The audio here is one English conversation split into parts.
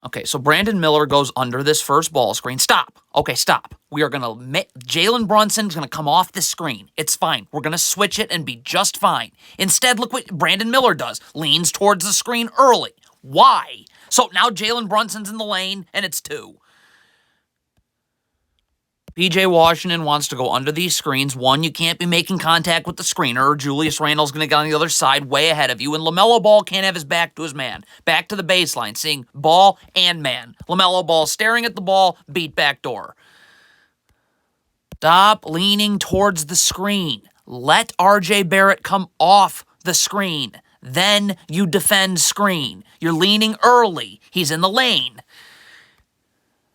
Okay, so Brandon Miller goes under this first ball screen. Stop. Okay, stop. We are going to... Jalen Brunson's going to come off the screen. It's fine. We're going to switch it and be just fine. Instead, look what Brandon Miller does. Leans towards the screen early. Why? So now Jalen Brunson's in the lane, and it's 2. P.J. Washington wants to go under these screens. One, you can't be making contact with the screener. Julius Randle's going to get on the other side way ahead of you. And LaMelo Ball can't have his back to his man. Back to the baseline, seeing ball and man. LaMelo Ball staring at the ball, beat back door. Stop leaning towards the screen. Let R.J. Barrett come off the screen. Then you defend screen. You're leaning early. He's in the lane.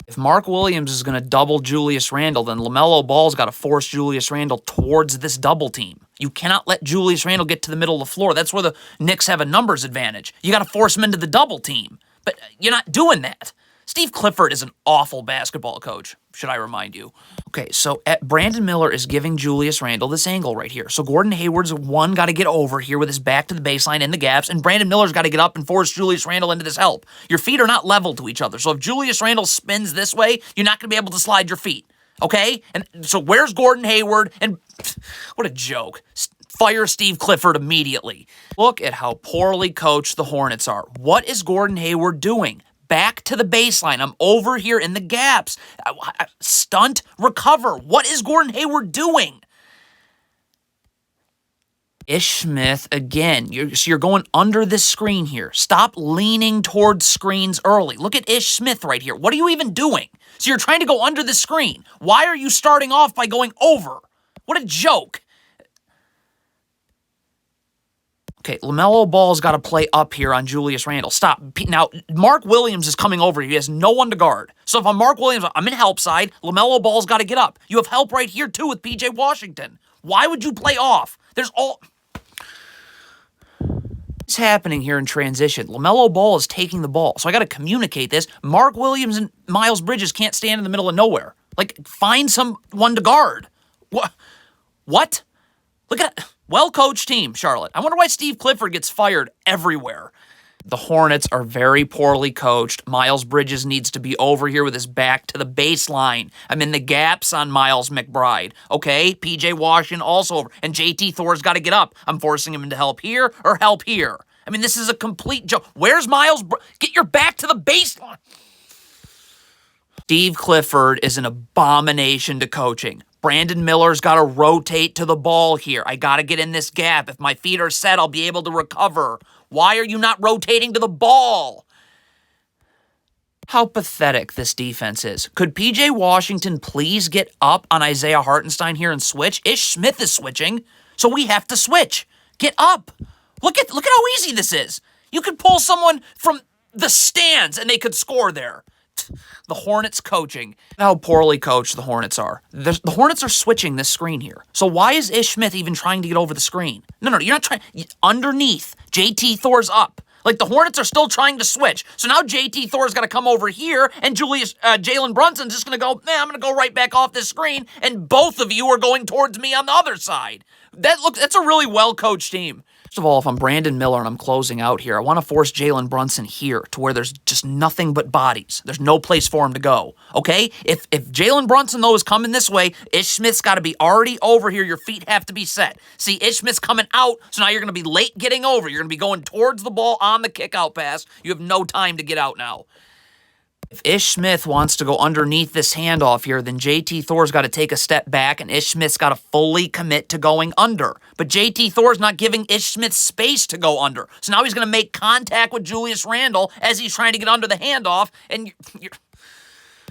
If Mark Williams is going to double Julius Randle, then LaMelo Ball's got to force Julius Randle towards this double team. You cannot let Julius Randle get to the middle of the floor. That's where the Knicks have a numbers advantage. You got to force him into the double team. But you're not doing that. Steve Clifford is an awful basketball coach, should I remind you. Okay, so Brandon Miller is giving Julius Randle this angle right here. So Gordon Hayward's got to get over here with his back to the baseline in the gaps, and Brandon Miller's got to get up and force Julius Randle into this help. Your feet are not level to each other, so if Julius Randle spins this way, you're not going to be able to slide your feet, okay? And so where's Gordon Hayward? And what a joke. Fire Steve Clifford immediately. Look at how poorly coached the Hornets are. What is Gordon Hayward doing? Back to the baseline. I'm over here in the gaps. Stunt, recover. What is Gordon Hayward doing? Ish Smith, again, you're going under this screen here. Stop leaning towards screens early. Look at Ish Smith right here. What are you even doing? So you're trying to go under the screen. Why are you starting off by going over? What a joke. Okay, LaMelo Ball's got to play up here on Julius Randle. Stop. Now, Mark Williams is coming over. He has no one to guard. So if I'm Mark Williams, I'm in help side. LaMelo Ball's got to get up. You have help right here, too, with P.J. Washington. Why would you play off? There's all... What's happening here in transition? LaMelo Ball is taking the ball. So I got to communicate this. Mark Williams and Miles Bridges can't stand in the middle of nowhere. Like, find someone to guard. What? Look at that. Well-coached team, Charlotte. I wonder why Steve Clifford gets fired everywhere. The Hornets are very poorly coached. Miles Bridges needs to be over here with his back to the baseline. I'm in the gaps on Miles McBride. Okay, P.J. Washington also over. And J.T. Thor's got to get up. I'm forcing him into help here or help here. I mean, this is a complete joke. Where's Miles? Get your back to the baseline. Steve Clifford is an abomination to coaching. Brandon Miller's got to rotate to the ball here. I got to get in this gap. If my feet are set, I'll be able to recover. Why are you not rotating to the ball? How pathetic this defense is. Could P.J. Washington please get up on Isaiah Hartenstein here and switch? Ish Smith is switching, so we have to switch. Get up. Look at how easy this is. You could pull someone from the stands and they could score there. The Hornets coaching. How poorly coached the Hornets are. The Hornets are switching this screen here. So why is Ish Smith even trying to get over the screen? No, you're not trying. Underneath, J.T. Thor's up. Like, the Hornets are still trying to switch. So now J.T. Thor's got to come over here, and Jalen Brunson's just going to go, I'm going to go right back off this screen, and both of you are going towards me on the other side. That's a really well-coached team. First of all, if I'm Brandon Miller and I'm closing out here, I want to force Jalen Brunson here to where there's just nothing but bodies. There's no place for him to go, okay? If Jalen Brunson, though, is coming this way, Ish Smith's got to be already over here. Your feet have to be set. See, Ish Smith's coming out, so now you're going to be late getting over. You're going to be going towards the ball on the kick-out pass. You have no time to get out now. If Ish Smith wants to go underneath this handoff here, then J.T. Thor's got to take a step back, and Ish Smith's got to fully commit to going under. But J.T. Thor's not giving Ish Smith space to go under. So now he's going to make contact with Julius Randle as he's trying to get under the handoff, and you're...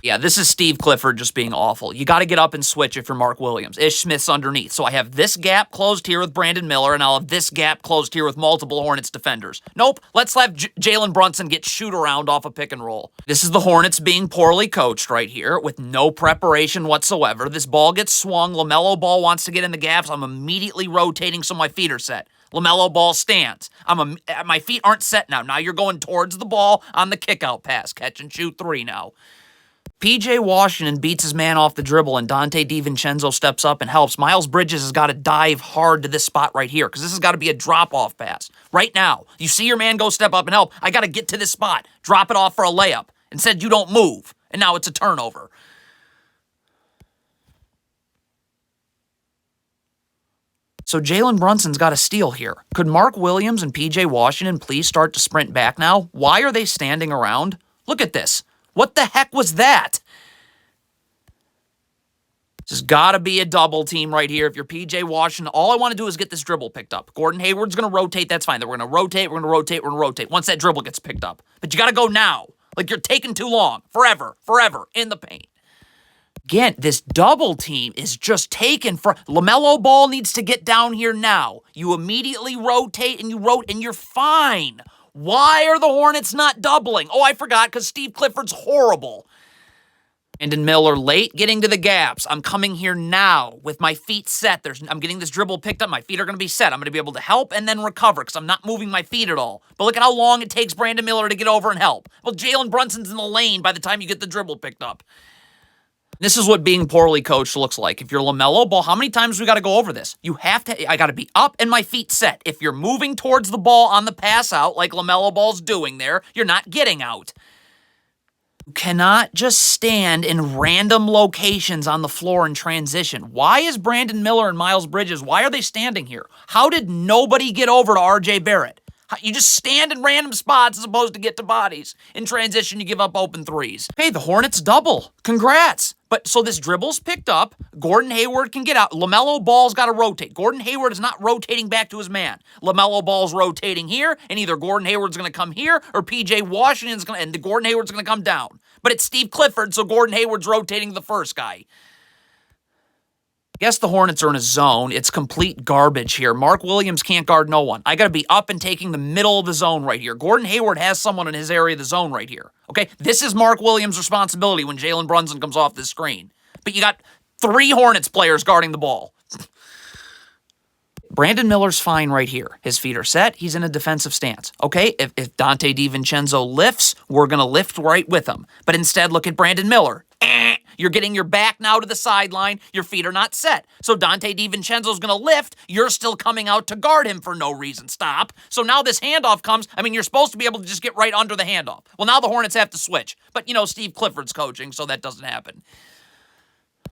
Yeah, this is Steve Clifford just being awful. You got to get up and switch if you're Mark Williams. Ish Smith's underneath. So I have this gap closed here with Brandon Miller, and I'll have this gap closed here with multiple Hornets defenders. Nope, let's have Jalen Brunson get shoot around off a pick and roll. This is the Hornets being poorly coached right here with no preparation whatsoever. This ball gets swung. LaMelo Ball wants to get in the gaps. I'm immediately rotating so my feet are set. LaMelo Ball stands. My feet aren't set now. Now you're going towards the ball on the kickout pass. Catch and shoot 3 now. P.J. Washington beats his man off the dribble, and Dante DiVincenzo steps up and helps. Miles Bridges has got to dive hard to this spot right here because this has got to be a drop-off pass. Right now, you see your man go step up and help. I got to get to this spot. Drop it off for a layup. and said you don't move, and now it's a turnover. So Jalen Brunson's got a steal here. Could Mark Williams and P.J. Washington please start to sprint back now? Why are they standing around? Look at this. What the heck was that? This has got to be a double team right here. If you're P.J. Washington, all I want to do is get this dribble picked up. Gordon Hayward's going to rotate. That's fine. We're going to rotate. We're going to rotate. We're going to rotate once that dribble gets picked up. But you got to go now. Like, you're taking too long. Forever in the paint. Again, this double team is just taken for... LaMelo Ball needs to get down here now. You immediately rotate and you're fine. Why are the Hornets not doubling? Oh, I forgot, because Steve Clifford's horrible. Brandon Miller late getting to the gaps. I'm coming here now with my feet set. I'm getting this dribble picked up. My feet are going to be set. I'm going to be able to help and then recover because I'm not moving my feet at all. But look at how long it takes Brandon Miller to get over and help. Well, Jalen Brunson's in the lane by the time you get the dribble picked up. This is what being poorly coached looks like. If you're LaMelo Ball, how many times we got to go over this? I got to be up and my feet set. If you're moving towards the ball on the pass out like LaMelo Ball's doing there, you're not getting out. You cannot just stand in random locations on the floor in transition. Why is Brandon Miller and Miles Bridges, why are they standing here? How did nobody get over to R.J. Barrett? You just stand in random spots as opposed to get to bodies. In transition, you give up open threes. Hey, the Hornets double. Congrats. But so this dribble's picked up. Gordon Hayward can get out. LaMelo Ball's got to rotate. Gordon Hayward is not rotating back to his man. LaMelo Ball's rotating here, and either Gordon Hayward's going to come here or P.J. Washington's going to, and Gordon Hayward's going to come down. But it's Steve Clifford, so Gordon Hayward's rotating the first guy. Guess the Hornets are in a zone. It's complete garbage here. Mark Williams can't guard no one. I got to be up and taking the middle of the zone right here. Gordon Hayward has someone in his area of the zone right here. Okay, this is Mark Williams' responsibility when Jalen Brunson comes off this screen. But you got 3 Hornets players guarding the ball. Brandon Miller's fine right here. His feet are set. He's in a defensive stance. Okay, if Dante DiVincenzo lifts, we're going to lift right with him. But instead, look at Brandon Miller. You're getting your back now to the sideline. Your feet are not set. So Dante DiVincenzo's going to lift. You're still coming out to guard him for no reason. Stop. So now this handoff comes. I mean, you're supposed to be able to just get right under the handoff. Well, now the Hornets have to switch. But, Steve Clifford's coaching, so that doesn't happen.